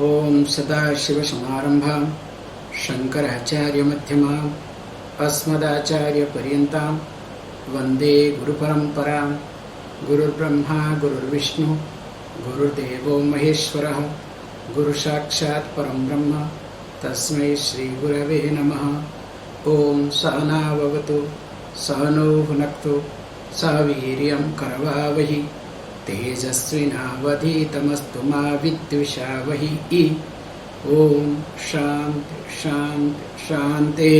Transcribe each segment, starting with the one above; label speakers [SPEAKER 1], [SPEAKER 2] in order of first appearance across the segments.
[SPEAKER 1] ओम सदाशिवसमारंभां शंकराचार्यमध्यमाम् अस्मदाचार्यपर्यन्तां वन्दे गुरुपरम्परां। गुरुर्ब्रह्मा गुरुर्विष्णु गुरुर्देवो महेश्वरः गुरुसाक्षात् परं ब्रह्म तस्मै श्रीगुरवे नमः। ओम सहना भवतु सहनौ भुनक्तु सह वीर्यं करवावहि तेजस्विनावधीतमस्तु मा विद्विषावहि। ओम शांति शांति शांति।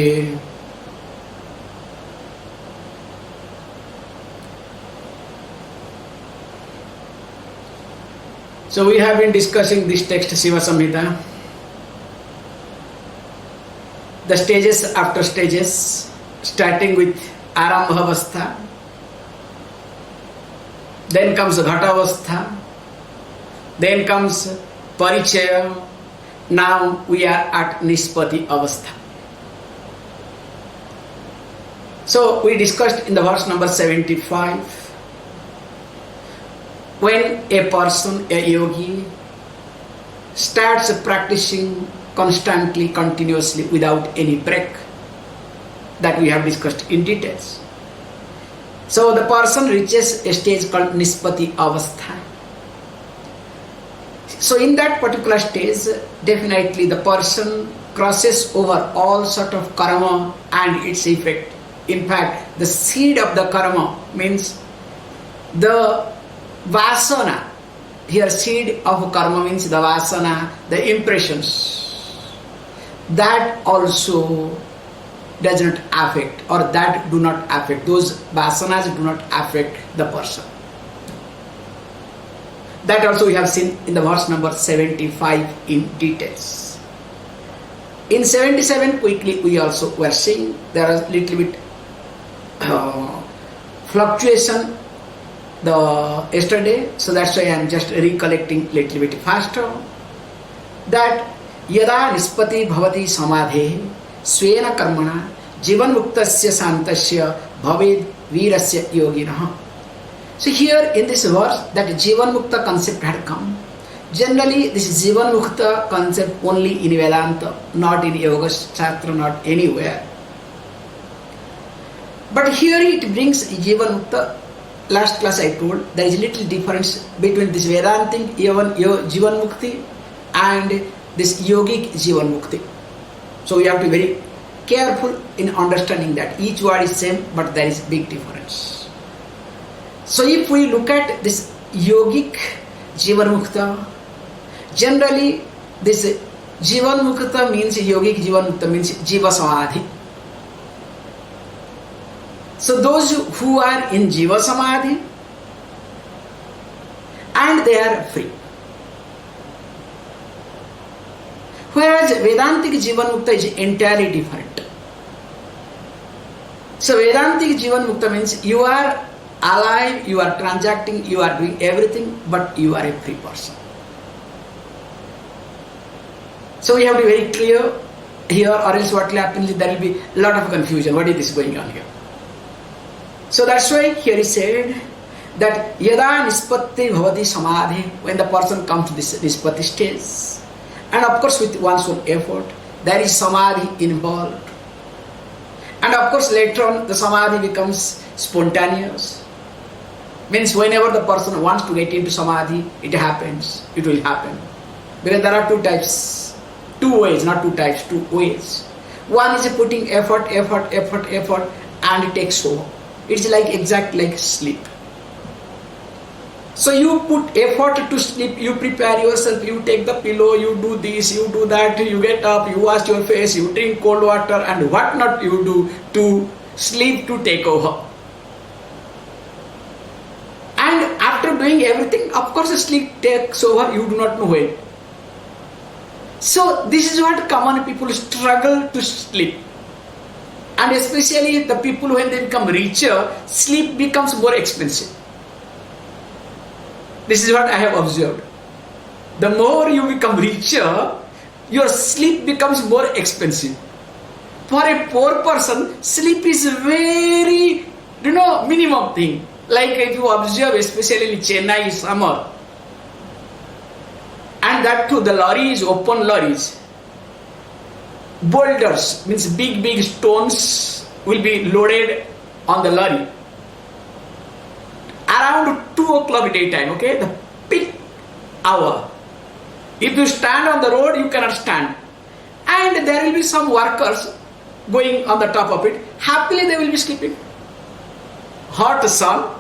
[SPEAKER 1] So we have been discussing this text, Shiva Samhita, the stages after stages, starting with Arambhavastha, then comes Ghatavastha, then comes Parichaya. Now we are at Nispati Avastha. So we discussed in the verse number 75, when a person, a yogi, starts practicing constantly, continuously, without any break, that we have discussed in details. So the person reaches a stage called Nispati Avastha. So in that particular stage, definitely the person crosses over all sort of karma and its effect. In fact, the seed of the karma means the vasana. Here seed of karma means the vasana, the impressions. That also does not affect, or that do not affect, those vasanas do not affect the person. That also we have seen in the verse number 75 in details. In 77 quickly we also were seeing there is little bit fluctuation yesterday, so that's why I am just recollecting little bit faster. That yada nispati bhavati samadhe swena karmana jivan muktasya santasya bhaved virasya yoginah. So here in this verse that jivan mukta concept had come. Generally this jivan mukta concept only in Vedanta, not in Yoga Shastra, not anywhere. But here it brings jivan mukta. Last class I told there is little difference between this Vedantic jivan mukti and this yogic jivan mukti. So we have to be very careful in understanding that each word is same, but there is big difference. So if we look at this yogic jivan mukta, generally this jivan mukta means yogic jivan mukta means jiva samadhi. So those who are in jiva samadhi and they are free. Whereas Vedantic jivan mukta is entirely different. So Vedantic jivan mukta means you are alive, you are transacting, you are doing everything, but you are a free person. So we have to be very clear here, or else what will happen is there will be a lot of confusion. What is this going on here? So that's why here is said that yada nispatti bhavati samadhi, when the person comes to this nispatti stage, and of course with one's own effort, there is samadhi involved. And of course later on the samadhi becomes spontaneous. Means whenever the person wants to get into samadhi, it happens, it will happen. Because there are two types, two ways, not two types, two ways. One is putting effort, and it takes over. It's like exact like sleep. So you put effort to sleep, you prepare yourself, you take the pillow, you do this, you do that, you get up, you wash your face, you drink cold water, and what not you do to sleep to take over. And after doing everything, of course sleep takes over, you do not know when. So this is what common people struggle to sleep. And especially the people when they become richer, sleep becomes more expensive. This is what I have observed. The more you become richer, your sleep becomes more expensive. For a poor person, sleep is very, minimum thing. Like if you observe, especially in Chennai summer, and And that too, the lorry is open lorries. Boulders, means big stones will be loaded on the lorry. Around 2 o'clock daytime, okay, the peak hour. If you stand on the road, you cannot stand. And there will be some workers going on the top of it. Happily they will be sleeping. Hot sun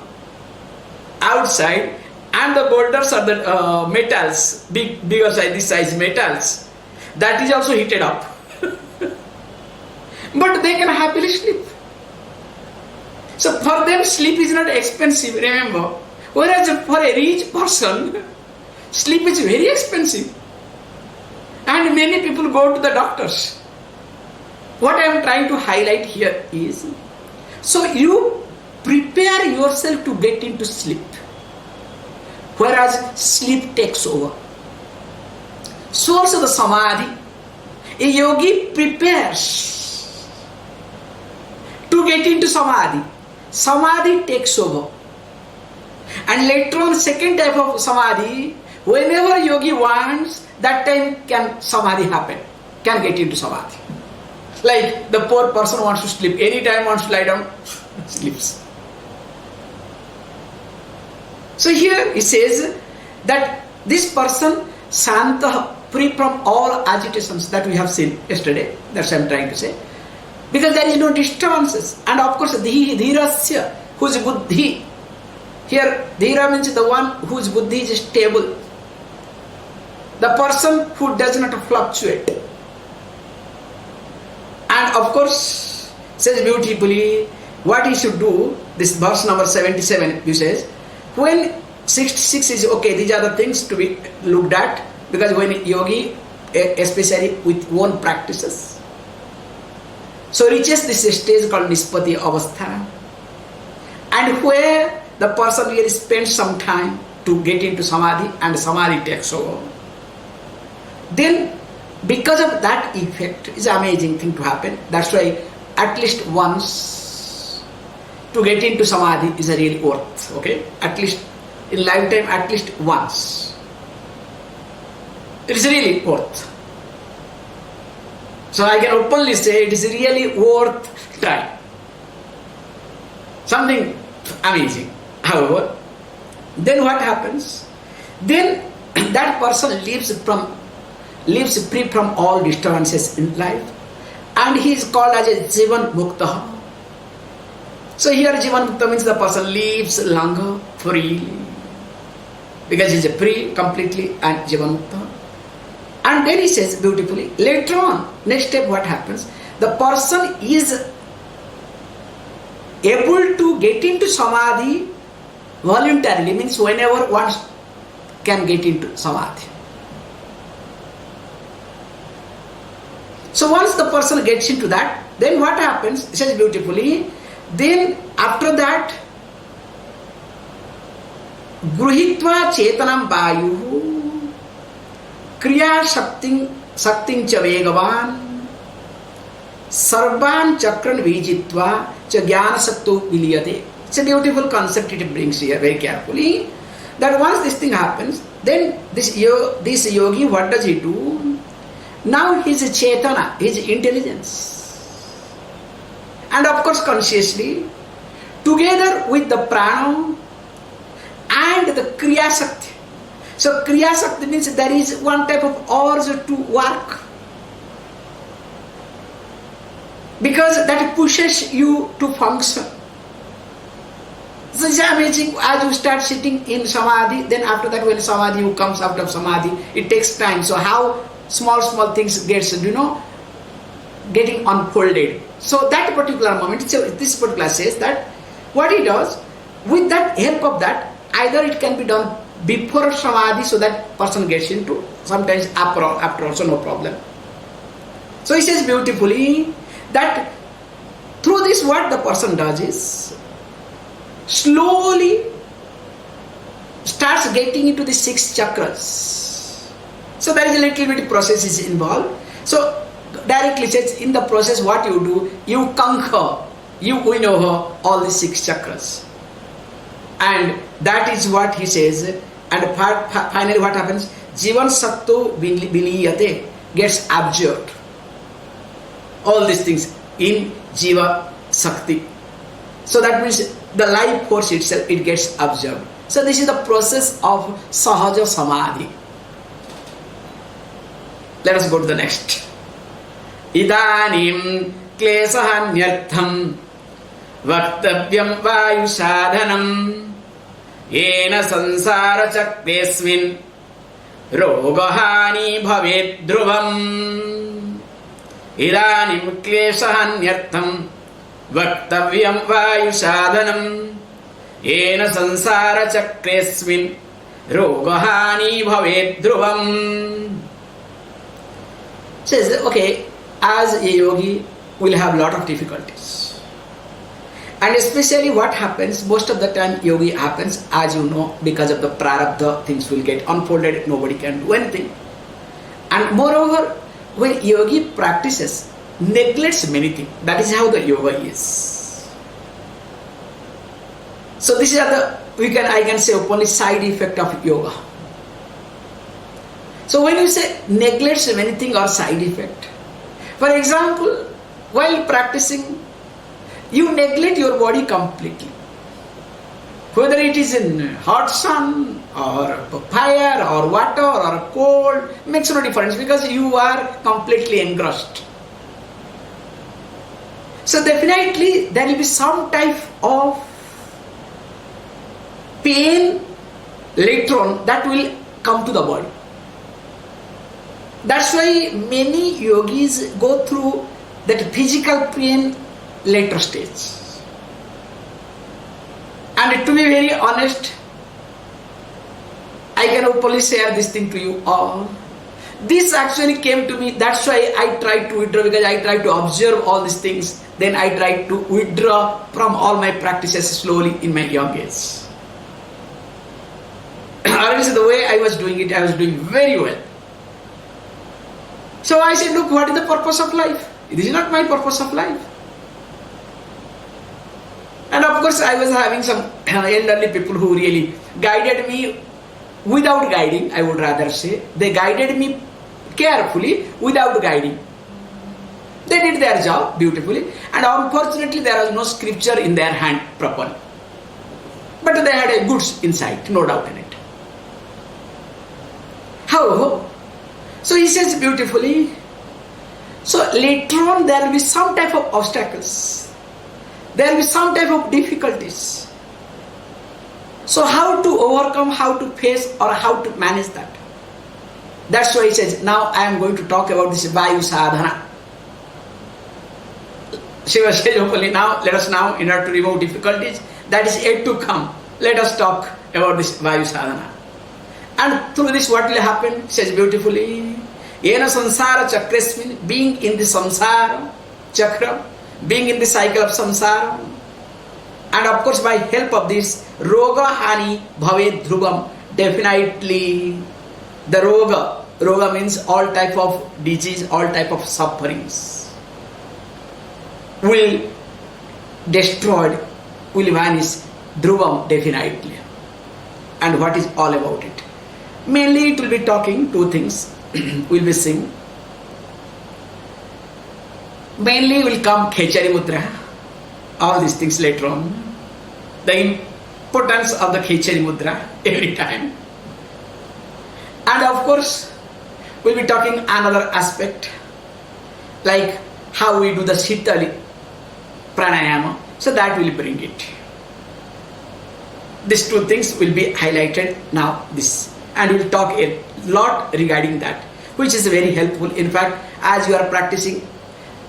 [SPEAKER 1] outside, and the boulders are the metals, bigger size, this size metals. That is also heated up. But they can happily sleep. So for them sleep is not expensive, remember. Whereas for a rich person, sleep is very expensive. And many people go to the doctors. What I am trying to highlight here is, so you prepare yourself to get into sleep. Whereas sleep takes over. Source of the samadhi, a yogi prepares to get into samadhi. Samadhi takes over. And later on, second type of samadhi, whenever yogi wants, that time can samadhi happen, can get into samadhi. Like the poor person wants to sleep, anytime wants to lie down, sleeps. So here he says that this person, Santa, free from all agitations that we have seen yesterday, that's what I am trying to say. Because there is no disturbances. And of course, dhirasya, whose buddhi. Here, dhira means the one whose buddhi is stable. The person who does not fluctuate. And of course, says beautifully, what he should do, this verse number 77, he says, when 66 is okay, these are the things to be looked at, because when yogi, especially with own practices, so reaches this stage called Nispati Avastha, and where the person really spends some time to get into Samadhi, and Samadhi takes over. Then, because of that effect, is an amazing thing to happen. That's why at least once to get into Samadhi is a really worth, okay? At least in lifetime, at least once. It is really worth. So I can openly say it is really worth time. Something amazing. However, then what happens? Then that person lives free from all disturbances in life, and he is called as a Jivan Mukta. So here Jivan Mukta means the person lives longer freely, because he is free completely and Jivan Mukta. And then he says beautifully, later on, next step what happens? The person is able to get into Samadhi voluntarily, means whenever one can get into Samadhi. So once the person gets into that, then what happens? It says beautifully, then after that, Gruhitva Chetanam Vayu Kriya Shaktin Cha Vegavan Sarvan Chakran Vijitva Cha Jnana Sakto Viliyate. It's a beautiful concept it brings here very carefully. That once this thing happens, then this yogi, what does he do? Now his Chetana, his intelligence, and of course consciously, together with the prana and the Kriya Shakti. So Kriya Shakti means there is one type of urge to work, because that pushes you to function. So it's amazing, as you start sitting in Samadhi, then after that when Samadhi who comes out of Samadhi, it takes time. So how small things gets, getting unfolded. So that particular moment, so this particular says that what he does, with that help of that, either it can be done before Samadhi so that person gets into, sometimes after also no problem. So he says beautifully that through this what the person does is slowly starts getting into the 6 chakras. So there is a little bit process is involved. So directly says in the process what you do, you conquer, you win over all the 6 chakras. And that is what he says. And finally what happens? Jivan Sattu Viniyate gets absorbed. All these things in Jiva Sakti. So that means the life force itself, it gets absorbed. So this is the process of Sahaja Samadhi. Let us go to the next. Idanim klesahanyartham vaktavyam vayu sadhanam yena sansara chaktesmin rogahani bhavet dhruvam. Idanim klesahanyartham vaktavyam vayu sadhanam yena sansara chakresmin rogahani bhavet dhruvam. Says, okay, as a yogi will have a lot of difficulties. And especially what happens, most of the time yogi happens, as you know, because of the prarabdha, things will get unfolded, nobody can do anything. And moreover, when yogi practices, neglects many things. That is how the yoga is. So this is I can say openly side effect of yoga. So when you say neglects anything or side effect, for example, while practicing, you neglect your body completely. Whether it is in hot sun or fire or water or cold, makes no difference because you are completely engrossed. So definitely there will be some type of pain later on that will come to the body. That's why many yogis go through that physical pain later stage. And to be very honest, I can openly share this thing to you all. This actually came to me, that's why I tried to withdraw, because I tried to observe all these things. Then I tried to withdraw from all my practices slowly in my young age. The way I was doing it, I was doing very well. So I said, look, what is the purpose of life? This is not my purpose of life. And of course, I was having some elderly people who really guided me without guiding, I would rather say. They guided me carefully without guiding. They did their job beautifully. And unfortunately, there was no scripture in their hand properly. But they had a good insight, no doubt in it. However, so he says beautifully, so later on there will be some type of obstacles. There will be some type of difficulties. So how to overcome, how to face or how to manage that? That's why he says, now I am going to talk about this Vayu Sadhana. Shiva says openly, now let us now, in order to remove difficulties, that is yet to come. Let us talk about this Vayu Sadhana. And through this what will happen? He says beautifully, Yena Sansara Chakresmin, being in the Samsara Chakra, being in the cycle of Samsara, and of course by help of this Roga Hani Bhavet Dhrubam, definitely the Roga means all type of disease, all type of sufferings will destroyed, will vanish, Dhrubam definitely. And what is all about it? Mainly it will be talking two things, will be seeing. Mainly will come Khechari Mudra, all these things later on. The importance of the Khechari Mudra every time. And of course, we'll be talking another aspect, like how we do the Shitali Pranayama. So that will bring it. These two things will be highlighted now, this. And we'll talk a lot regarding that, which is very helpful. In fact, as you are practicing,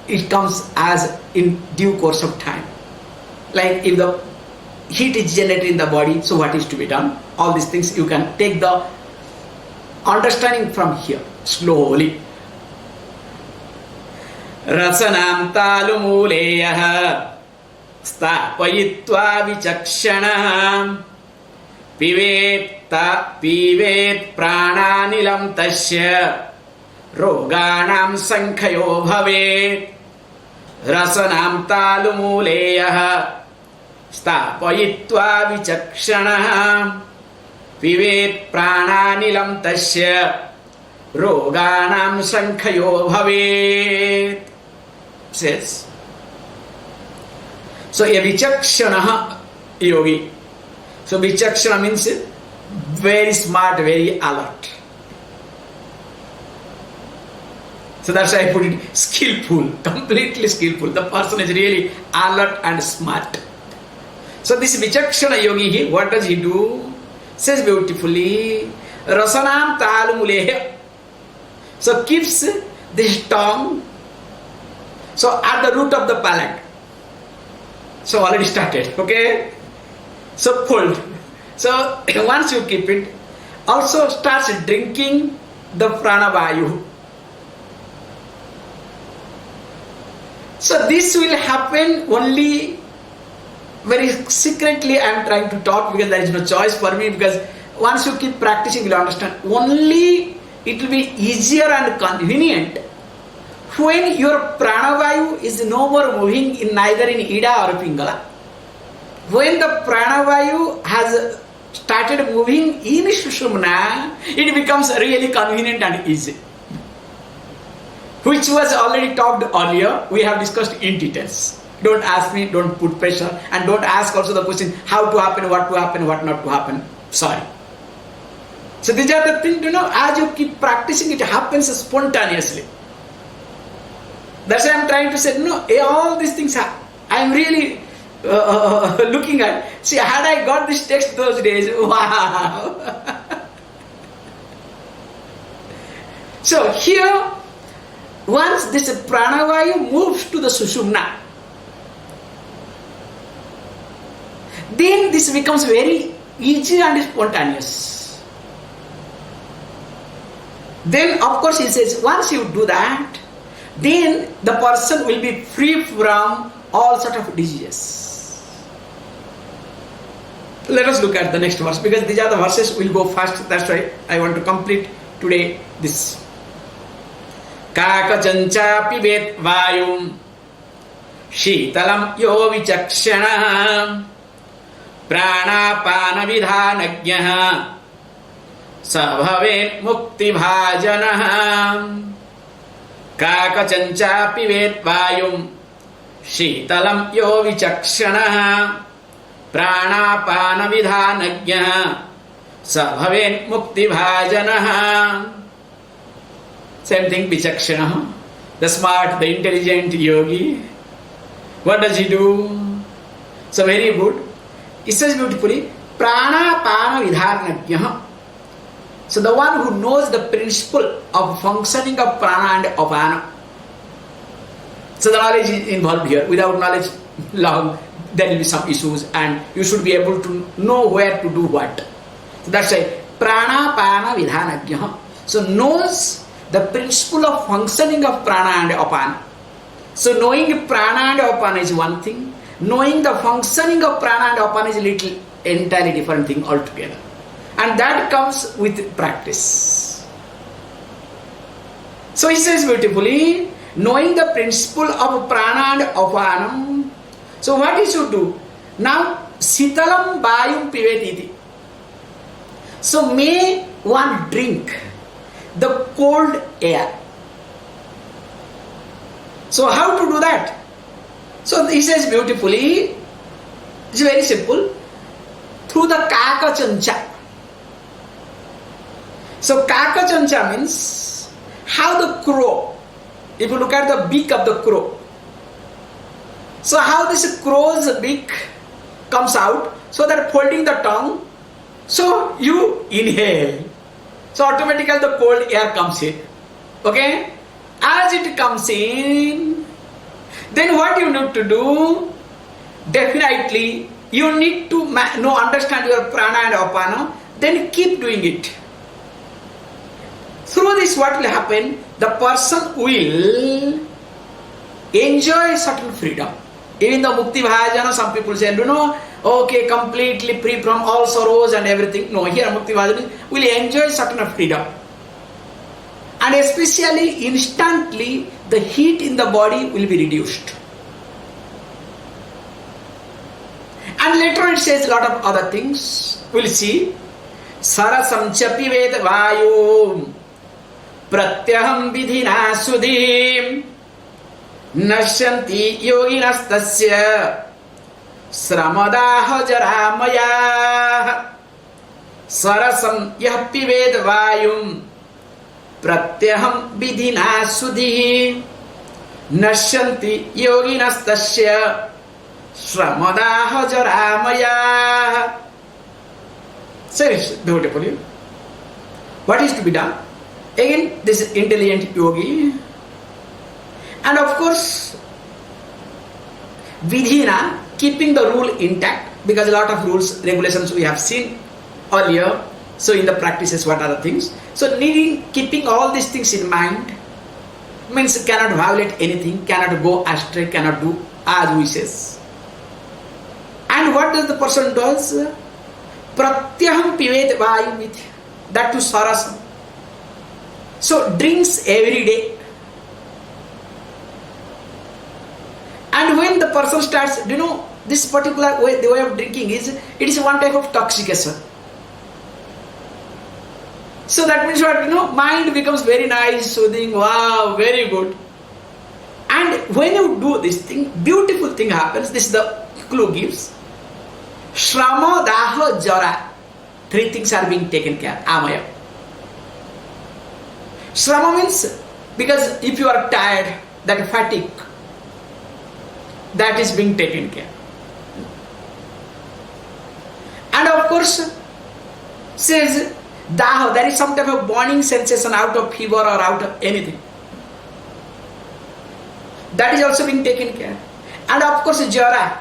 [SPEAKER 1] it comes as in due course of time. Like if the heat is generated in the body, so what is to be done? All these things you can take the understanding from here, slowly. Rasanam talumuleyaha stapayitva vichakshana pivet prananilam tasya roganam sankhayo bhavet. Rasanam talumuleyaha stapayitva vichakshana Pivet prananilam tasya roganam sankhayo bhavet. Says. So a vichakshana yogi. So vichakshana means very smart, very alert. So that's why I put it skillful, completely skillful. The person is really alert and smart. So this vichakshana yogi, what does he do? Says beautifully, rasanam talumulehe. So keeps this tongue, so at the root of the palate. So already started, okay? So pulled. So once you keep it, also starts drinking the pranavayu. So this will happen only very secretly. I am trying to talk because there is no choice for me, because once you keep practicing you will understand. Only it will be easier and convenient when your pranavayu is no more moving in neither in Ida or Pingala. When the pranavayu has started moving in Sushumna, it becomes really convenient and easy. Which was already talked earlier, we have discussed in details. Don't ask me, don't put pressure, and don't ask also the question how to happen, what not to happen. Sorry. So these are the things, as you keep practicing, it happens spontaneously. That's why I am trying to say, all these things I am really looking at. See, had I got this text those days, wow. So here, once this pranavayu moves to the sushumna, then this becomes very easy and spontaneous. Then of course he says, once you do that, then the person will be free from all sort of diseases. Let us look at the next verse, because these are the verses, will go fast. That's why I want to complete today this. Kakachancha pivet vayum shitalam yo vichakshana pranapana vidhanagyaha sabhavet mukti bhajanaha. Kakachancha pivet vayum shitalam yo vichakshana pranapana vidhanagyaha sabhavet mukti bhajanaha. Same thing, vichakshana, the smart, the intelligent yogi. What does he do? So very good. It says beautifully, prana pana vidharnagyaha. So the one who knows the principle of functioning of prana and apana. So the knowledge is involved here. Without knowledge, there will be some issues, and you should be able to know where to do what. So that's why prana pana vidhanagyaha. So knows the principle of functioning of prana and apana. So knowing prana and apana is one thing. Knowing the functioning of prana and apana is a little entirely different thing altogether. And that comes with practice. So he says beautifully, knowing the principle of prana and apana. So what he should do? Now, sitalam vayum pivet. So may one drink the cold air. So how to do that? So he says beautifully, it's very simple, through the kakachancha. So kakachancha means how the crow, if you look at the beak of the crow, so how this crow's beak comes out, so that folding the tongue, so you inhale. So automatically the cold air comes in. Okay? As it comes in, then what you need to do? Definitely you need to understand your prana and apana, then keep doing it. Through this what will happen? The person will enjoy certain freedom. Even the mukti bhajana, some people say, okay, completely free from all sorrows and everything. No, here mukti bhajana will enjoy certain freedom. And especially instantly the heat in the body will be reduced. And later it says a lot of other things. We'll see. Sarasam cha pivet vayum pratyaham vidhina sudhim nashyanti yoginastasya sramadaha jaramaya. Sarasam yah pivet vayum pratyaham vidhina sudhim nashyanti yoginastasya sramadaha jaramaya. So it's beautiful. What is to be done? Again, this intelligent yogi, and of course, vidhina, keeping the rule intact, because a lot of rules, regulations we have seen earlier. So in the practices, what are the things? So keeping all these things in mind means cannot violate anything, cannot go astray, cannot do as wishes. And what does the person does? Pratyaham pivet vayu with that to sarasam. So drinks every day. And when the person starts, this particular way, the way of drinking it is one type of intoxication. So that means what, mind becomes very nice, soothing, wow, very good. And when you do this thing, beautiful thing happens, this is the clue gives. Shrama, daha, jara. 3 things are being taken care of. Amaya. Shrama means, because if you are tired, that fatigue, that is being taken care. And of course, says, daha, there is some type of burning sensation out of fever or out of anything. That is also being taken care. And of course, jara,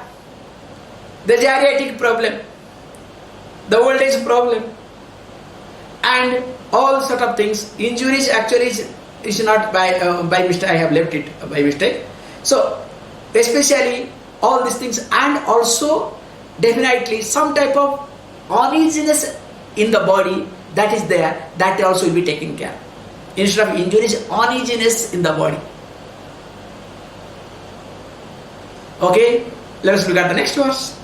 [SPEAKER 1] the geriatric problem, the old age problem, and all sort of things. Injuries actually is not by mistake. I have left it by mistake. So especially all these things, and also definitely some type of uneasiness in the body that is there, that also will be taken care. Instead of injuries, uneasiness in the body. Okay, let us look at the next verse.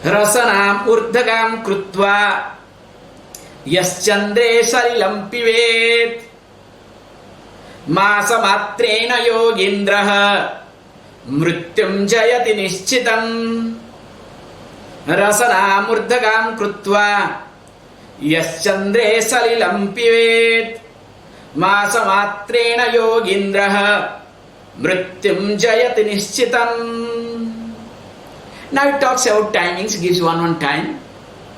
[SPEAKER 1] Rasanam urdhagam krutva yaschandre salilam pivet masamatrena yogindraha mrityum jayati nishchitam. Rasanam urdhagam krutva yaschandre salilam pivet masamatrena yogindraha mrityum jayati nishchitam. Now it talks about timings, gives one time,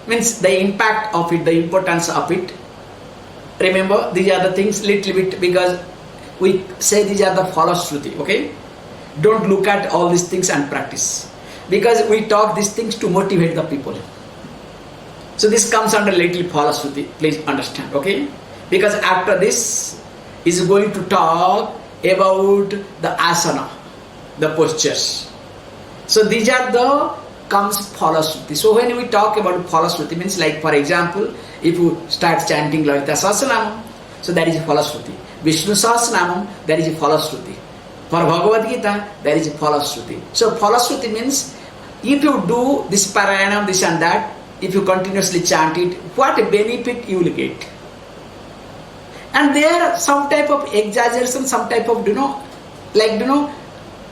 [SPEAKER 1] means the impact of it, the importance of it. Remember, these are the things little bit, because we say these are the falashruti, okay? Don't look at all these things and practice, because we talk these things to motivate the people. So this comes under little falashruti, please understand, okay? Because after this is going to talk about the asana, the postures. So these are the comes falashruti. So when we talk about falashruti, means like for example, if you start chanting Lalita Sahasranamam, so that is a falashruti. Vishnu Sahasranamam, that is a falashruti. For Bhagavad Gita, there is a falashruti. So falashruti means if you do this parayanam, this and that, if you continuously chant it, what a benefit you will get. And there some type of exaggeration, some type of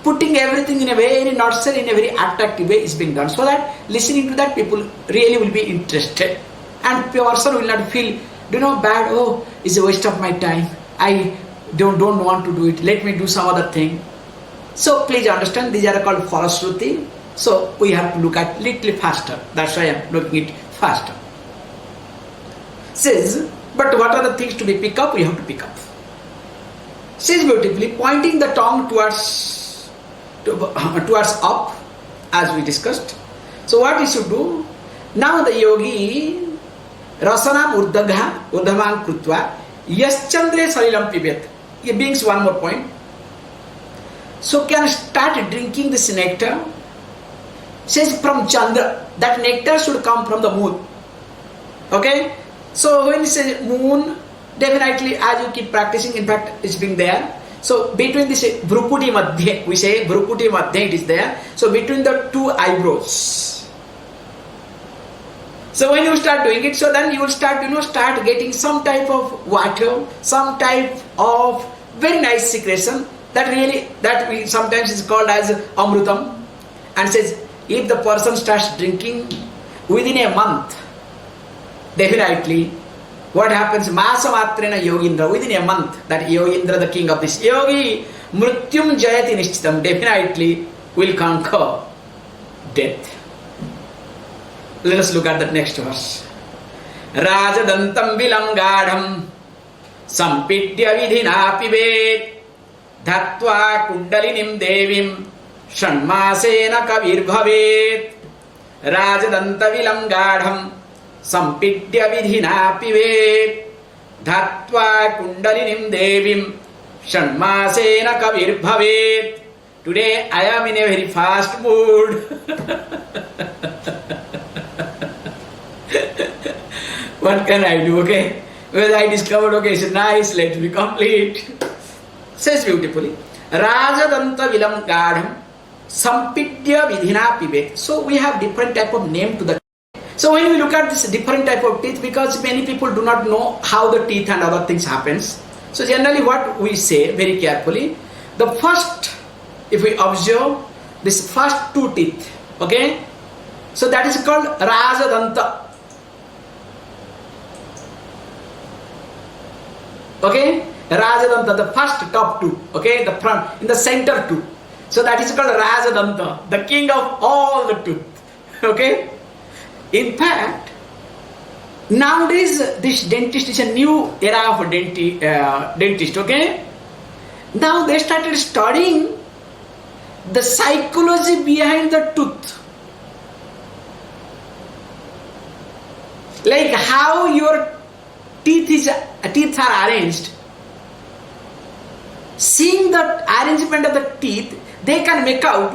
[SPEAKER 1] putting everything in a very nursery, in a very attractive way is being done, so that listening to that people really will be interested, and person will not feel bad, oh, it's a waste of my time, I don't want to do it, let me do some other thing. So please understand, these are called falashruti. So we have to look at little faster, that's why I am looking it faster. Says, but what are the things to be picked up? We have to pick up. Says beautifully, pointing the tongue towards up, as we discussed. So what we should do? Now the yogi rasanam urdhavam krutva yaschandre salilam pibet. It brings one more point. So can start drinking this nectar. Says from Chandra, that nectar should come from the moon. Okay? So when it says moon, definitely as you keep practicing, in fact it's being there. So between this Bhrukuti Madhya, we say Bhrukuti Madhya, it is there. So between the two eyebrows. So when you start doing it, so then you will start, start getting some type of water, some type of very nice secretion that we sometimes is called as amrutam, and says if the person starts drinking within a month, definitely what happens? Masa matrena yogindra, within a month, that yogindra, the king of this yogi, mrityum jayati nishchitam, definitely will conquer death. Let us look at the next verse. Rajadantam vilangadham sampidya vidhina pivet dhattva kundalinim devim shanmasena kavir bhavet. Rajadanta vilangadham sampidya vidhina pivet dhattva kundalinim devim shanmasena kavir bhavet. Today I am in a very fast mood. What can I do? Okay, well, I discovered, okay, it's nice, let me complete. Says beautifully, Rajadanta vilam gadham sampidya vidhina pibet. So we have different type of name to the. So when we look at this different type of teeth, because many people do not know how the teeth and other things happens. So generally what we say very carefully, the first, if we observe this first two teeth, okay, so that is called Rajadanta. Okay, Rajadanta, the first top two, okay, the front, in the center two. So that is called Rajadanta, the king of all the tooth. Okay. In fact, nowadays this dentist is a new era of dentist. Okay. Now they started studying the psychology behind the tooth, like how your teeth are arranged. Seeing the arrangement of the teeth, they can make out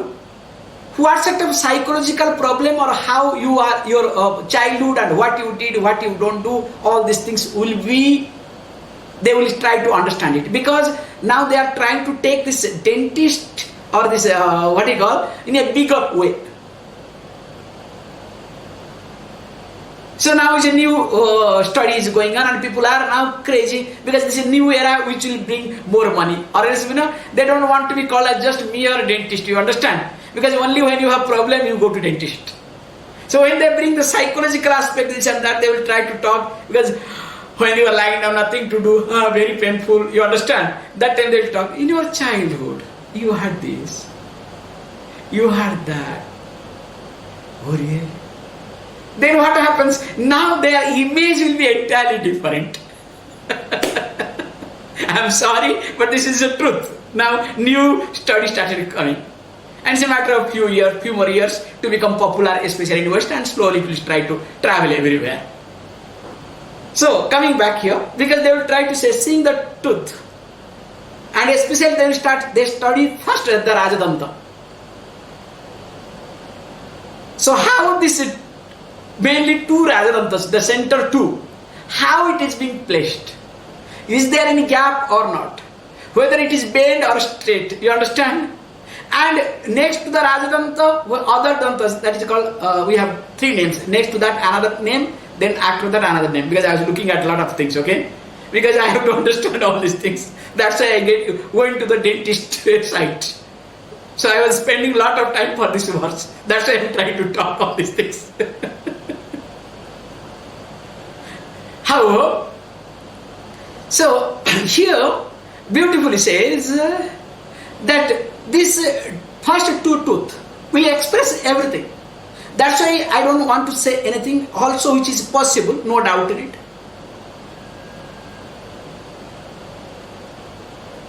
[SPEAKER 1] what sort of psychological problem or how you are, your childhood and what you did, what you don't do, all these things will be, they will try to understand it, because now they are trying to take this dentist or this what you call, in a bigger way. So now is a new study is going on and people are now crazy because this is a new era which will bring more money, or else they don't want to be called as just mere dentist, you understand, because only when you have problem you go to dentist. So when they bring the psychological aspect, this and that, they will try to talk, because when you are lying down, nothing to do, very painful, you understand, that time they will talk, in your childhood you had this, you had that, oh really? Then what happens? Now their image will be entirely different. I'm sorry, but this is the truth. Now new study started coming. And it's a matter of few more years to become popular, especially in West, and slowly will try to travel everywhere. So coming back here, because they will try to say, seeing the tooth. And especially they study first the Rajadanta. So how this mainly two Rajadantas, the center two, how it is being placed. Is there any gap or not? Whether it is bent or straight, you understand? And next to the Rajadanta, other dantas, that is called, we have three names. Next to that another name, then after that another name. Because I was looking at a lot of things, okay? Because I have to understand all these things. That's why I went to the dentist site. So I was spending a lot of time for this verse. That's why I'm trying to talk all these things. However, so here beautifully says that this first two tooth will express everything. That's why I don't want to say anything also which is possible, no doubt in it.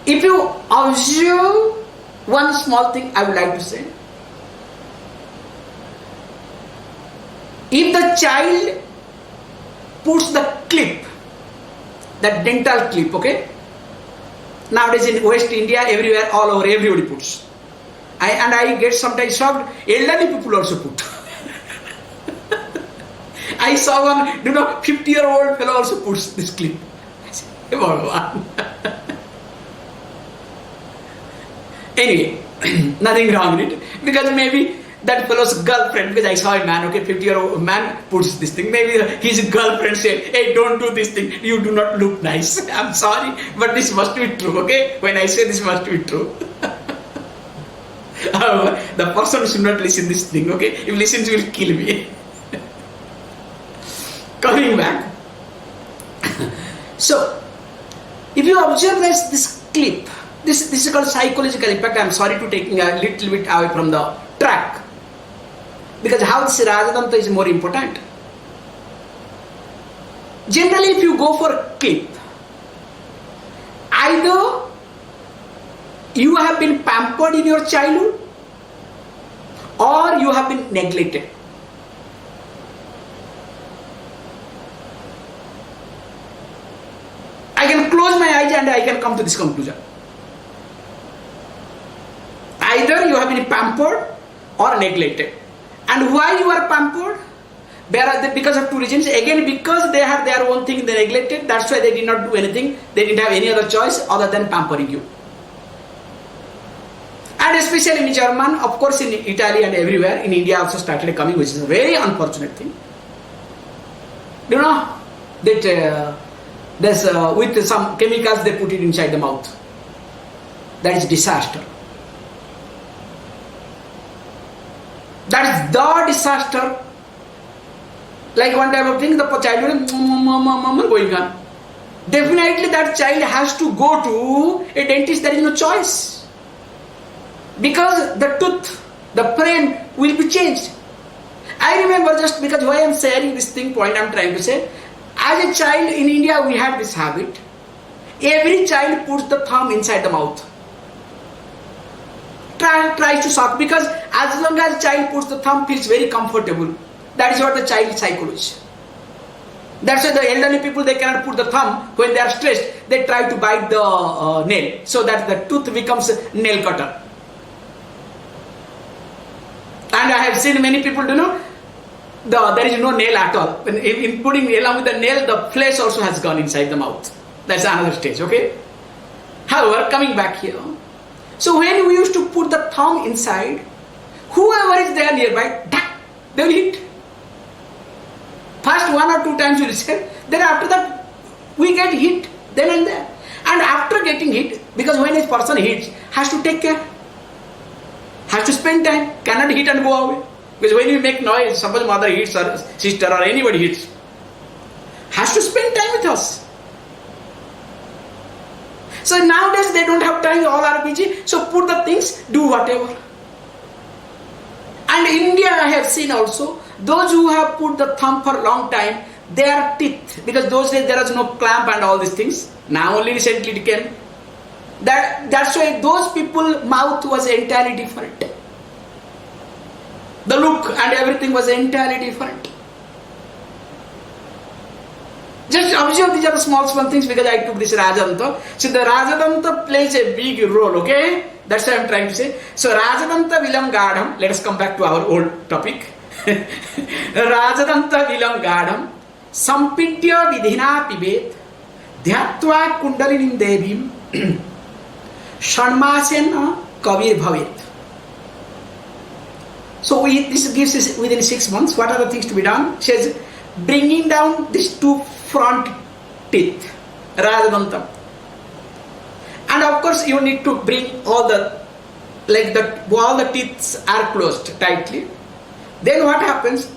[SPEAKER 1] If you observe one small thing I would like to say, if the child puts the clip, that dental clip, okay? Nowadays in West India, everywhere, all over, everybody puts. I get sometimes shocked, elderly people also put. I saw one, 50-year-old fellow also puts this clip. I said, Bhagavan. Anyway, nothing wrong with it, because maybe that fellow's girlfriend, because I saw a man, okay, 50-year-old man puts this thing. Maybe his girlfriend said, hey, don't do this thing. You do not look nice. I'm sorry, but this must be true, okay? When I say this must be true. The person should not listen this thing, okay? If listens, he will kill me. Coming back. So, if you observe this clip, this is called psychological impact. I'm sorry to taking a little bit away from the track, because how this Rajadanta is more important. Generally, if you go for a clip, either you have been pampered in your childhood or you have been neglected. I can close my eyes and I can come to this conclusion. Either you have been pampered or neglected. And why you are pampered? Because of two reasons. Again, because they have their own thing, they neglected. That's why they did not do anything. They didn't have any other choice other than pampering you. And especially in German, of course in Italy and everywhere, in India also started coming, which is a very unfortunate thing. You know, that with some chemicals they put it inside the mouth. That is disaster. That is the disaster. Like one type of thing, the child will going on. Definitely that child has to go to a dentist. There is no choice. Because the tooth, the frame will be changed. I remember, just because why I am sharing this thing, point I am trying to say, as a child in India we have this habit. Every child puts the thumb inside the mouth. Tries to suck, because as long as child puts the thumb, feels very comfortable. That is what the child psychology. That's why the elderly people, they cannot put the thumb when they are stressed. They try to bite the nail, so that the tooth becomes a nail cutter. And I have seen many people, there is no nail at all. In putting along with the nail, the flesh also has gone inside the mouth. That's another stage, okay? However, coming back here. So when we used to put the thumb inside, whoever is there nearby, they will hit. First 1 or 2 times you will say, then after that we get hit then and there. And after getting hit, because when a person hits, has to take care, has to spend time, cannot hit and go away. Because when you make noise, suppose mother hits or sister or anybody hits, has to spend time with us. So nowadays they don't have time, all are busy, so put the things, do whatever. And in India I have seen also, those who have put the thumb for a long time, their teeth, because those days there was no clamp and all these things, now only recently it came. That's why those people, mouth was entirely different. The look and everything was entirely different. Just observe, these are the small things, because I took this Rajadanta. So the Rajadanta plays a big role, okay? That's what I am trying to say. So Rajadanta Vilam Gadham, let us come back to our old topic. Rajadanta Vilam Gadham, Sampidya Vidhina Pibet, Dhyatva Kundalinim Devim, Shanmasena Kavir Bhavet. So this gives us within 6 months. What are the things to be done? She says, bringing down these 2 front teeth, Rajadanta. And of course you need to bring all the teeth are closed tightly. Then what happens?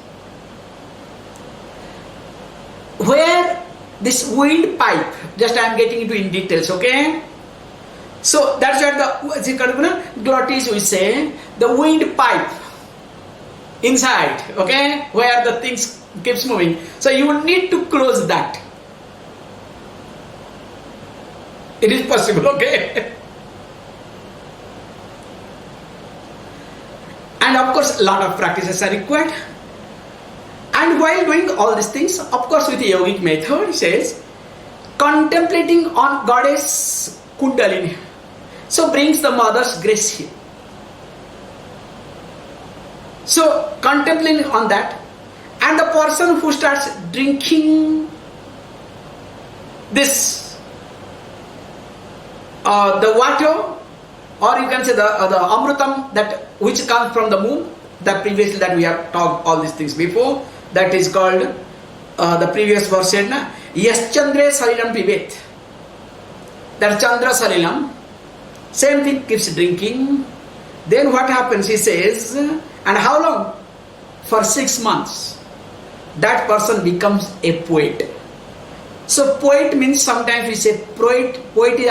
[SPEAKER 1] Where this wind pipe, just I am getting into in details, okay? So that's what the glottis we say, the wind pipe inside, okay, where the things keeps moving. So you need to close that. It is possible, okay? And of course, a lot of practices are required. And while doing all these things, of course, with the yogic method, he says, contemplating on goddess Kundalini. So brings the mother's grace here. So contemplating on that, and the person who starts drinking this, the water, or you can say the amrutam, that which comes from the moon, The previously that we have talked all these things before, that is called the previous verse said na, Yes Chandre Salilam Pibet. That Chandra Salilam, same thing, keeps drinking. Then what happens, he says, and how long? For 6 months. That person becomes a poet. So poet means sometimes we say poet is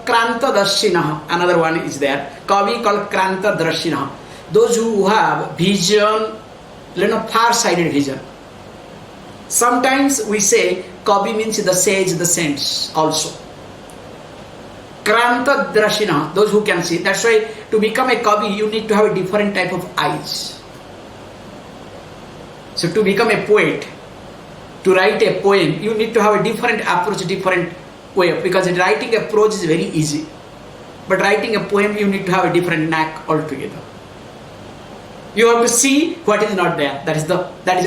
[SPEAKER 1] Kranta Darshina. Another one is there. Kavi called Kranta Darshina. Those who have vision, far-sighted vision. Sometimes we say Kavi means the sage, the saints also. Kranta Darshina, those who can see. That's why to become a Kavi, you need to have a different type of eyes. So to become a poet, to write a poem, you need to have a different approach, different way, because writing a prose is very easy. But writing a poem, you need to have a different knack altogether. You have to see what is not there. That is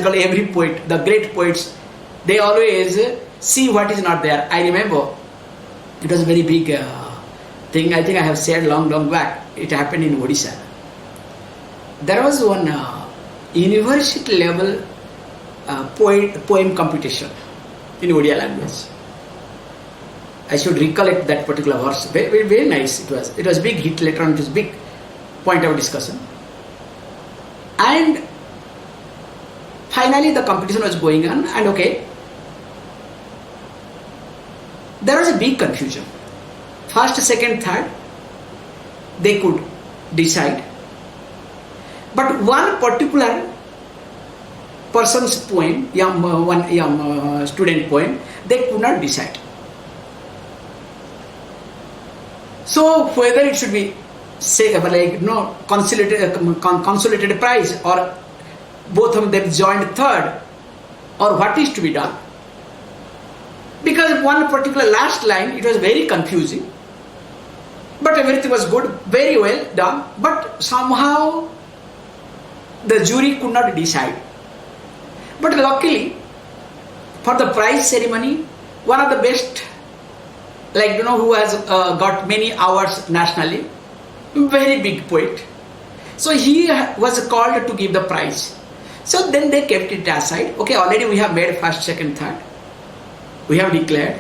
[SPEAKER 1] called every poet. The great poets, they always see what is not there. I remember it was a very big thing. I think I have said long back. It happened in Odisha. There was one university level poem competition in Odia language. I should recollect that particular verse. Very nice it was. It was big hit later on. It was big point of discussion. And finally the competition was going on, and okay, there was a big confusion. First, second, third, they could decide. But one particular person's poem, one student poem, they could not decide. So whether it should be consolidated prize, or both of them joined third, or what is to be done. Because one particular last line, it was very confusing. But everything was good, very well done. But somehow the jury could not decide. But luckily, for the prize ceremony, one of the best, who has got many awards nationally, very big poet. So he was called to give the prize. So then they kept it aside. Okay, already we have made first, second, third. We have declared.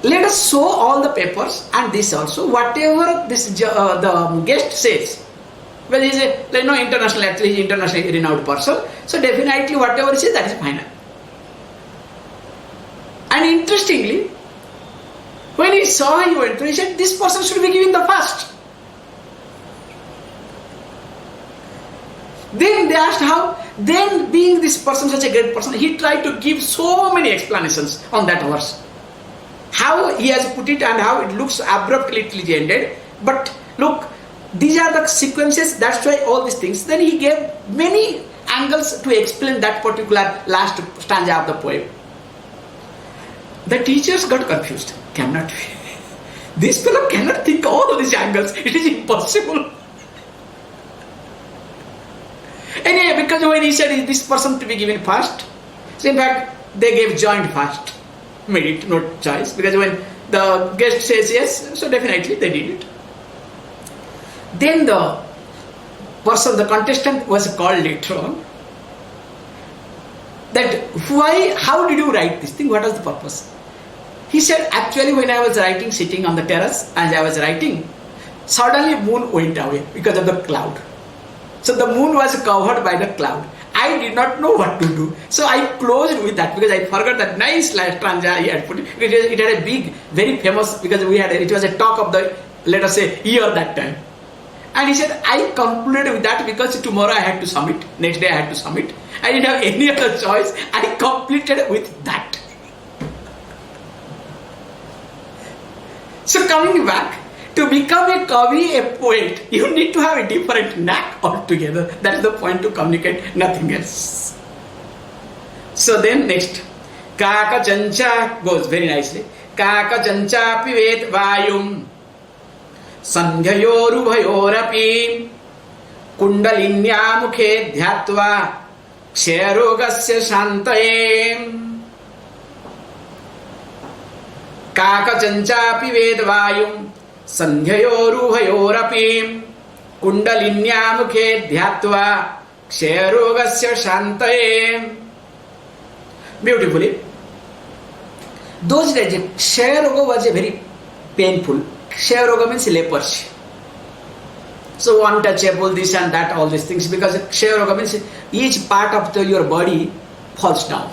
[SPEAKER 1] Let us show all the papers and this also. Whatever this the guest says, well, he is a international athlete, internationally renowned person. So definitely whatever he says, that is final. And interestingly, when he saw you enter, he said, this person should be given the first. Then they asked how. Then being this person such a great person, he tried to give so many explanations on that verse. How he has put it and how it looks abruptly it ended. But look, these are the sequences, that's why all these things. Then he gave many angles to explain that particular last stanza of the poem. The teachers got confused. Cannot be. This fellow cannot think all of these angles. It is impossible. Anyway, because when he said, is this person to be given first? So in fact, they gave joint first. Made it no choice. Because when the guest says yes, so definitely they did it. Then the person, the contestant was called later on. That why, how did you write this thing? What was the purpose? He said, actually when I was writing, sitting on the terrace, and I was writing, suddenly moon went away because of the cloud. So the moon was covered by the cloud. I did not know what to do. So I closed with that because I forgot that nice last stanza he had put. It had a big, very famous, because it was a talk of the, let us say, year that time. And he said, I concluded with that because tomorrow I had to submit. Next day I had to submit. I didn't have any other choice. I completed with that. So coming back, to become a kavi, a poet, you need to have a different knack altogether. That is the point to communicate, nothing else. So then next, Kaka Chancha goes very nicely. Kaka Chancha pivet vayum sandhyayoru bhayorapi kundalinya mukhe dhyatva ksharogasya shantaye. Kaka Chancha pivet vayum sandhyayoru bhayorapi. Kundalinyamukhe dhyatva kshayarogasya shantaye. Beautifully. Those days, Kshayaroga was a very painful. Kshayaroga means leprosy. So untouchable, this and that, all these things, because Kshayaroga means each part of your body falls down.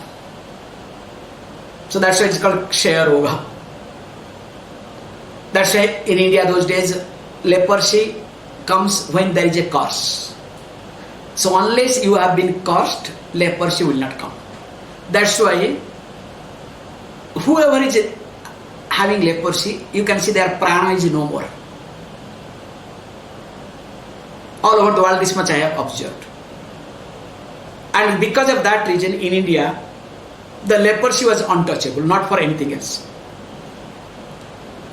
[SPEAKER 1] So that's why it's called Kshayaroga. That's why in India those days, leprosy comes when there is a curse. So unless you have been cursed, leprosy will not come. That's why whoever is having leprosy, you can see their prana is no more. All over the world, this much I have observed. And because of that reason, in India, the leprosy was untouchable, not for anything else.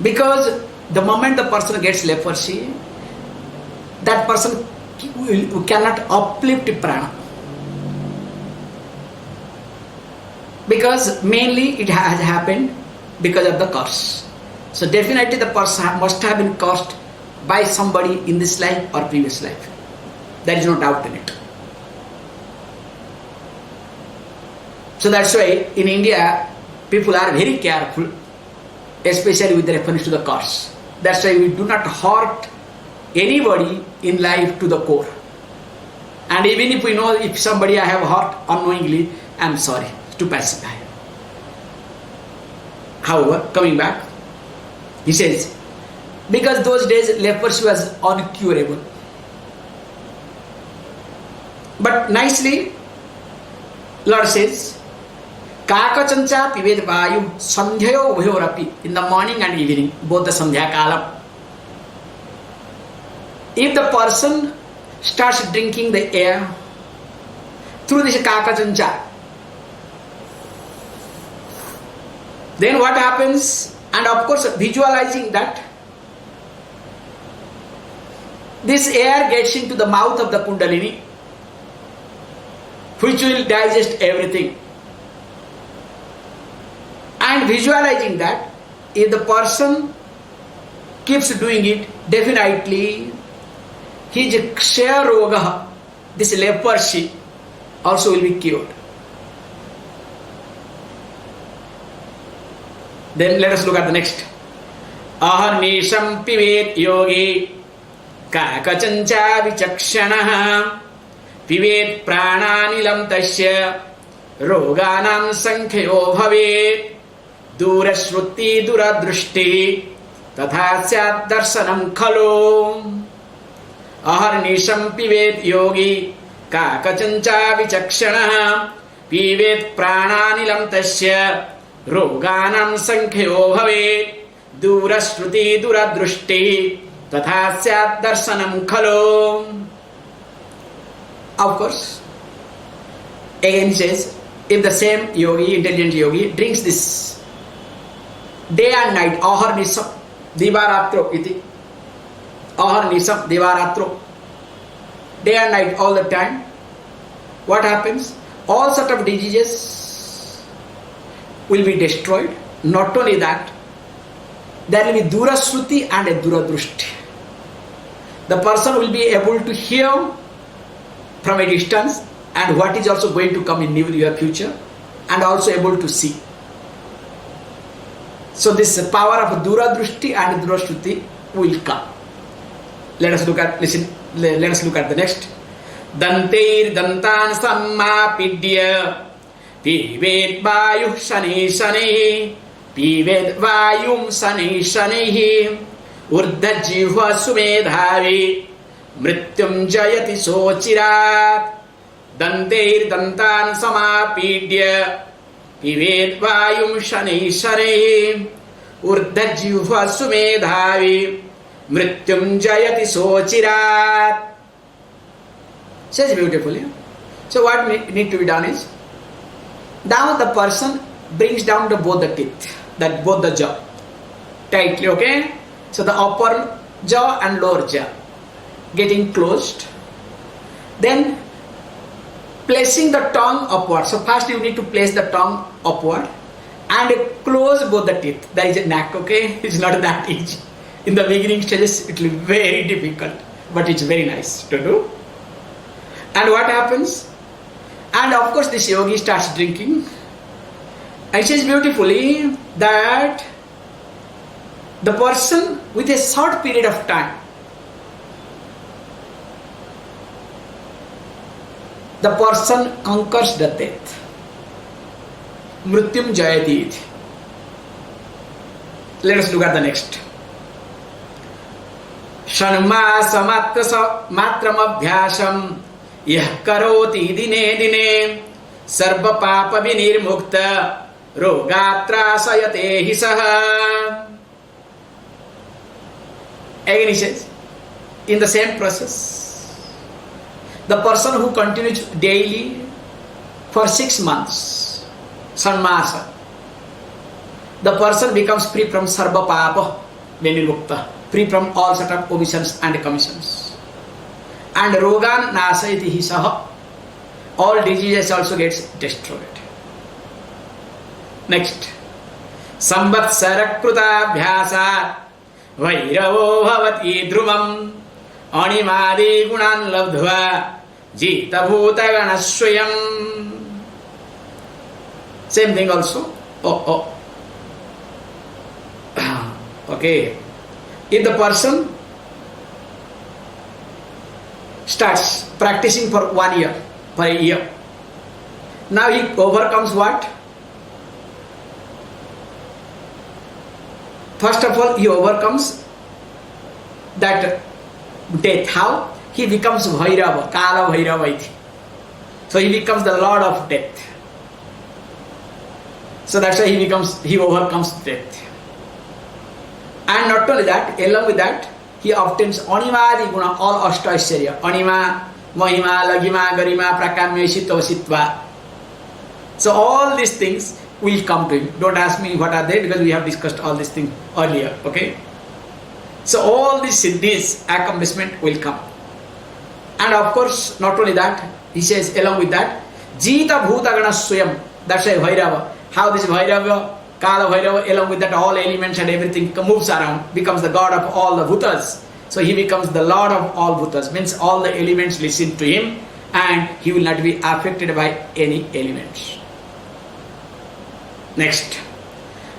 [SPEAKER 1] Because the moment the person gets leprosy, that person cannot uplift prana. Because mainly it has happened because of the curse. So definitely the person must have been cursed by somebody in this life or previous life. There is no doubt in it. So that's why in India people are very careful, especially with reference to the curse. That's why we do not hurt anybody in life to the core. And even if we know if somebody I have hurt unknowingly, I am sorry, to pacify. However, coming back, he says, because those days leprosy was uncurable. But nicely, Lord says, Kakachancha pived vayu sandhyayo bhayorapi, in the morning and evening, both the sandhya kalam. If the person starts drinking the air through this Kakachancha, then what happens? And of course, visualizing that this air gets into the mouth of the Kundalini, which will digest everything. And visualizing that, if the person keeps doing it, definitely his Kshaya Roga, this leprosy, also will be cured. Then let us look at the next. Aharnisham pivet yogi kakachancha vichakshanaha pivet prananilam tasya roganam sankhyo bhavet durashruti duradrushti tatha syat darsanam khalo. Aharnisham pivet yogi kakachancha vichakshanaha pivet prananilam tasya roganam sankhyo bhavet durashruti duradrushti tatha syat darsanam khalo. Of course, again says, if the same yogi, intelligent yogi, drinks this day and night, aharnisam divaratro iti, aharnisam divaratro, day and night, all the time, what happens? All sort of diseases will be destroyed. Not only that, there will be durashruti and a duradrushti. The person will be able to hear from a distance and what is also going to come in your future, and also able to see. So this power of duradrushti and durashruti will come. Let us look at the next. Danteir dantan sammapidya pivet vayuh shani shani pivet vayum shani shani urdhajihva sumedhavi mrityum jayati sochirat. Danteir dantan samapidya pivet vayum shani shani urdhajihva sumedhavi mrityum jayati sochirat. Says beautifully. So what need to be done is, now the person brings down both the teeth, both the jaw tightly, okay? So the upper jaw and lower jaw getting closed. Then placing the tongue upward. So first you need to place the tongue upward and close both the teeth. There is a knack, okay? It's not that easy. In the beginning stages it will be very difficult. but it's very nice to do. And what happens? And of course this yogi starts drinking. And says beautifully that the person with a short period of time, the person conquers the death. Mrityum jayati. Let us look at the next. Shanmasa matram abhyasam yah karoti dine dine sarva papa vinirmukta rogatra sayate hi saha. Again he says, in the same process, the person who continues daily for 6 months, sanmasa, the person becomes free from sarva papa vinirmukta, free from all sort of omissions and commissions. And rogan nasayati hi saha, all diseases also gets destroyed. Next, samvatsara kruta bhyasa vairavo bhavati dhrumam animadi gunan labdhva jita bhuta ganaswayam. Same thing also. Okay. If the person starts practicing for 1 year, for a year, now he overcomes what? First of all, he overcomes that death. How? He becomes Bhairava, Kala Bhairava. So he becomes the Lord of Death. So that's why he overcomes death. And not only that, along with that, he obtains Animadi Guna, all Ashtaishwarya. Anima, Mahima, Lagima, Garima, Prakamya, Shitva, Sitva. So all these things will come to him. Don't ask me what are they, because we have discussed all these things earlier. Okay? So all these siddhis, accomplishment will come. And of course, not only that, he says along with that, Jita Bhuta Gana Swayam. That's why Bhairava. How this Bhairava, Kala Bhairava, along with that all elements and everything moves around, becomes the god of all the bhutas. So he becomes the lord of all bhutas, means all the elements listen to him and he will not be affected by any elements. Next,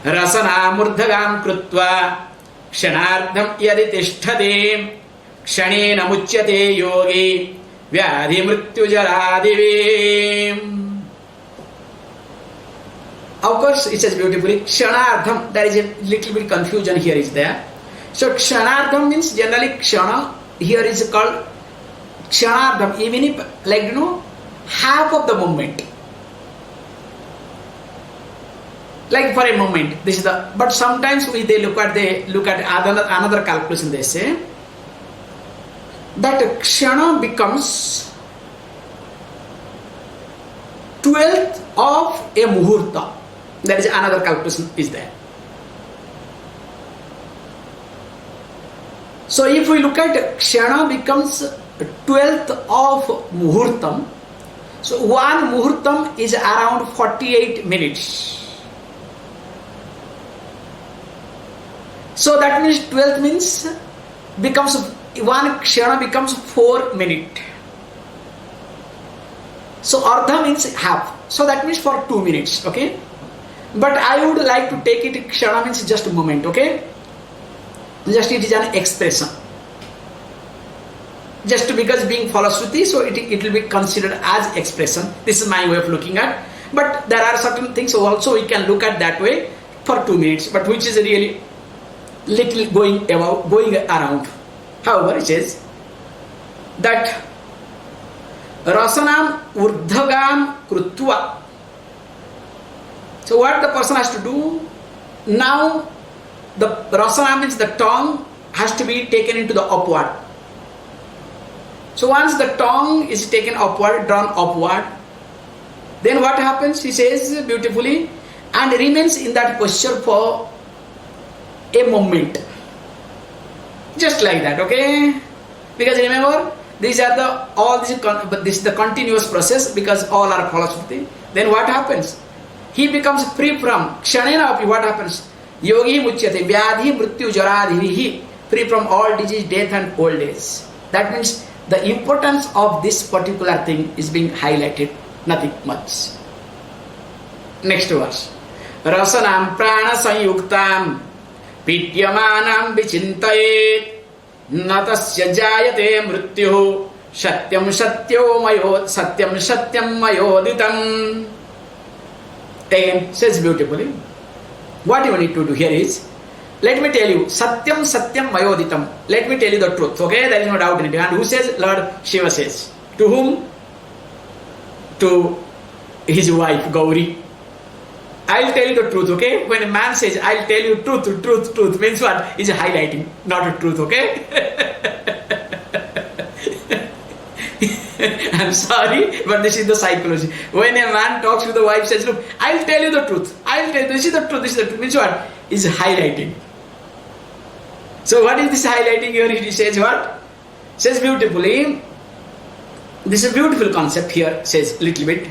[SPEAKER 1] Rasana murdhagam krutva kshanardham yadi tishtade kshanena muchyate yogi vyadhi mrityu jaradivi. Of course, it says beautifully, Kshanardham, there is a little bit confusion here is there. So Kshanardham means generally Kshana, here is called Kshanardham, even if half of the moment. Like for a moment, this is the, but sometimes they look at another calculation, they say that Kshana becomes 12th of a muhurta. There is another calculation is there. So if we look at Kshana becomes 12th of muhurtam, so one muhurtam is around 48 minutes. So that means 12th means becomes one Kshana becomes 4 minutes. So Ardha means half. So that means for 2 minutes. Okay. But I would like to take it, Kshana means just a moment. Okay. Just it is an expression. Just because being Falashruti, so it will be considered as expression. This is my way of looking at. But there are certain things also we can look at that way for 2 minutes. But which is really little going around. However, it says that Rasanam urdhagam krutva. So what the person has to do? Now the rasana means the tongue has to be taken into the upward. So once the tongue is taken upward, drawn upward, then what happens? He says beautifully, and remains in that posture for a moment. Just like that, okay? Because remember, these are this is the continuous process, because all are Falashruti. Then what happens? He becomes free from Kshanena api. What happens? Yogi muchyate vyadhi mrityu jaradhihi, free from all disease, death and old age. That means the importance of this particular thing is being highlighted, nothing much. Next verse. Rasanam prana sanyuktam pidyamanam vichintayet natasya jayate mrityu satyam satyam mayoditam. Again, says beautifully. What you need to do here is, let me tell you, satyam mayoditam. Let me tell you the truth, okay? There is no doubt in it. And who says? Lord Shiva says. To whom? To his wife, Gauri. I'll tell you the truth, okay? When a man says, I'll tell you truth, means what? Is highlighting, not a truth, okay? I'm sorry, but this is the psychology. When a man talks to the wife, says, look, I'll tell you the truth. This is the truth, means what? Is highlighting. So what is this highlighting here? He says what? Says beautifully, this is a beautiful concept here, says little bit.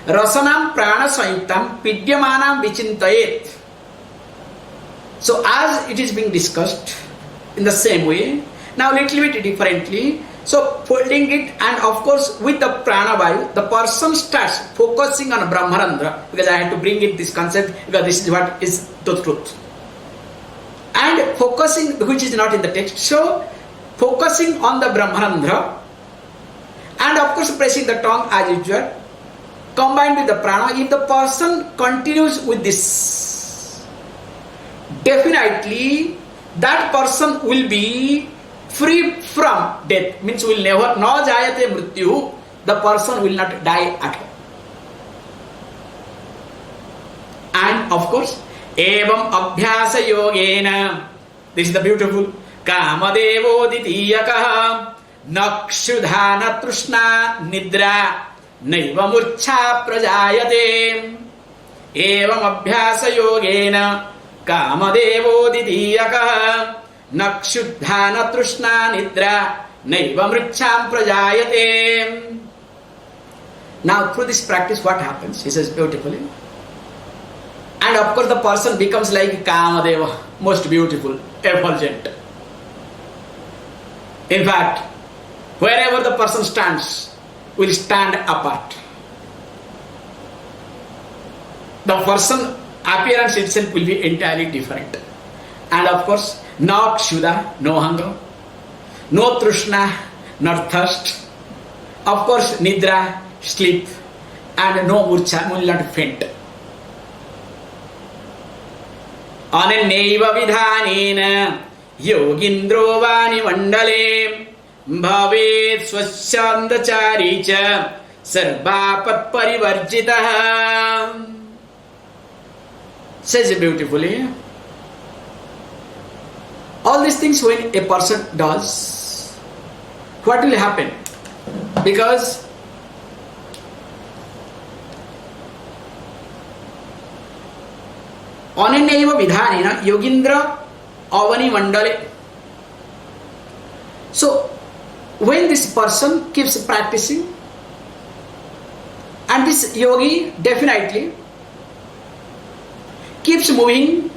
[SPEAKER 1] Rasanam prana sanyuktam pidyamanam vichintayet. So as it is being discussed in the same way, now little bit differently. So folding it, and of course with the prana vayu, the person starts focusing on Brahmarandra, because I had to bring it this concept, because this is what is the truth. And focusing, which is not in the text, so focusing on the Brahmarandra, and of course pressing the tongue as usual, combined with the prana. If the person continues with this, definitely that person will be free from death, means will never, no jayate mrityu, the person will not die at all. And of course, evam abhyasa yogena, this is the beautiful, kamadevo ditiyakaha nakshudhana trishna nidra naiva murcha prajayate. Evam abhyasa yogena kamadevo ditiyakaha nakshudhana trishna nidra naiva murcha prajayate. Now through this practice what happens? He says beautifully. And of course the person becomes like Kamadeva, most beautiful, effulgent. In fact, wherever the person stands, will stand apart. The person appearance itself will be entirely different. And of course, no kshuda, no hunger, no trishna, not thirst. Of course, nidra, sleep, and no murcha, will not faint. Ananyaiva vidhanena yogindro vani mandale bhavet swachandachari cha sarvapat parivarjitah. Says it beautifully. All these things when a person does, what will happen? Because Ananyaiva vidhanena yogindra avani mandale. So when this person keeps practicing, and this yogi definitely keeps moving,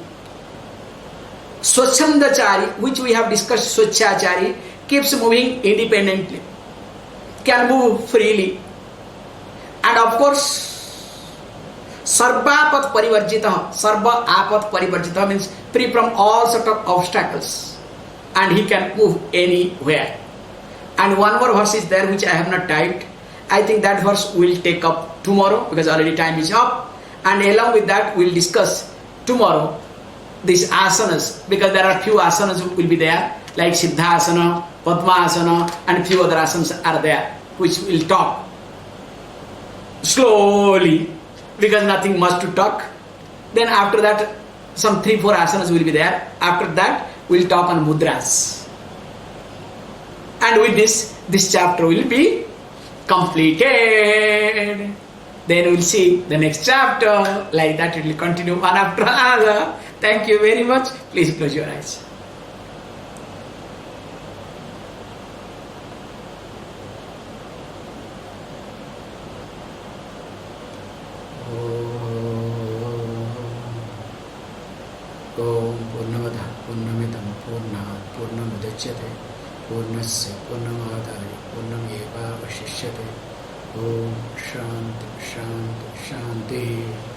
[SPEAKER 1] swachandachari, which we have discussed, swachachari, keeps moving independently, can move freely, and of course sarvapat parivarjitah. Sarva apat parivarjitah means free from all sort of obstacles, and he can move anywhere. And one more verse is there which I have not typed. I think that verse we'll take up tomorrow, because already time is up, and along with that we'll discuss tomorrow these asanas, because there are few asanas will be there, like Siddhasana, Padmasana, and few other asanas are there, which we'll talk slowly, because nothing much to talk. Then after that, some 3-4 asanas will be there. After that, we'll talk on mudras. And with this chapter will be completed. Then we'll see the next chapter. Like that it will continue one after another. Thank you very much. Please close your eyes. Om Purnamada Purnamidam Purnat Purnamudachyate पूर्णस्य पूर्णमादाय पूर्णमेवावशिष्यते. Om Shanti Shanti Shanti.